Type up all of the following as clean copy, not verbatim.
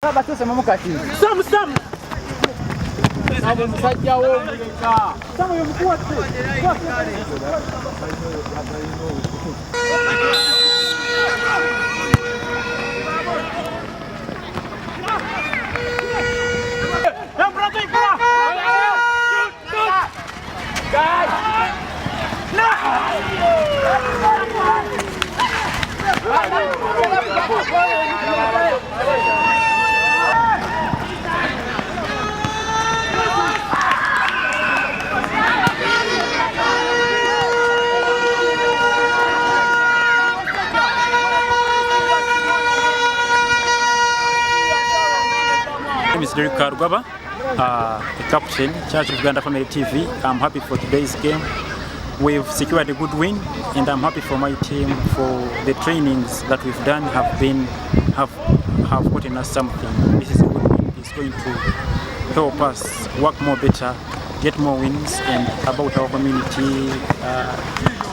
Baba sasa mamukati. Sam. Abo musajja wo muleka. Sam yo mkuu watu. My name is Derek Karugaba, the captain, Church of Uganda Family TV. I'm happy for today's game. We've secured a good win, and I'm happy for my team for the trainings that we've done have gotten us something. This is a good win. It's going to help us work more better, get more wins, and about our community,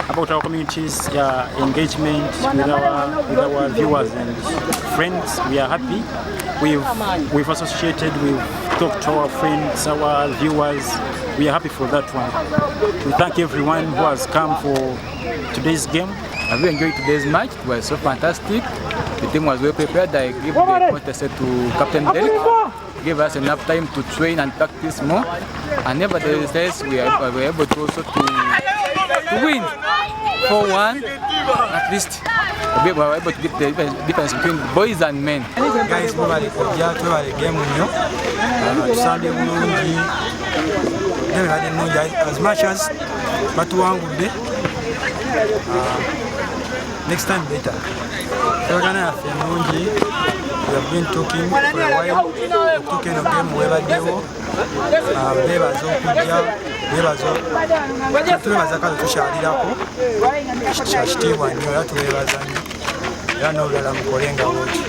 about our community's engagement with our viewers and friends. We are happy. We've associated, we've talked to our friends, our viewers. We are happy for that one. We thank everyone who has come for today's game. I really enjoyed today's match. It was so fantastic. The team was well prepared. I give the contest to Captain Derek. Gave us enough time to train and practice more. And nevertheless, we were able to also to win 4-1 at least. We were able to get the difference between boys and men. Guys, we were the game Sunday as much as but one would be next time better. We have been talking for a while, talking of them wherever they go. Twebaza kale tukyalirako kyakitiibwa nnyo era twebaza nnyo era n'olulala mukolenga bwoti.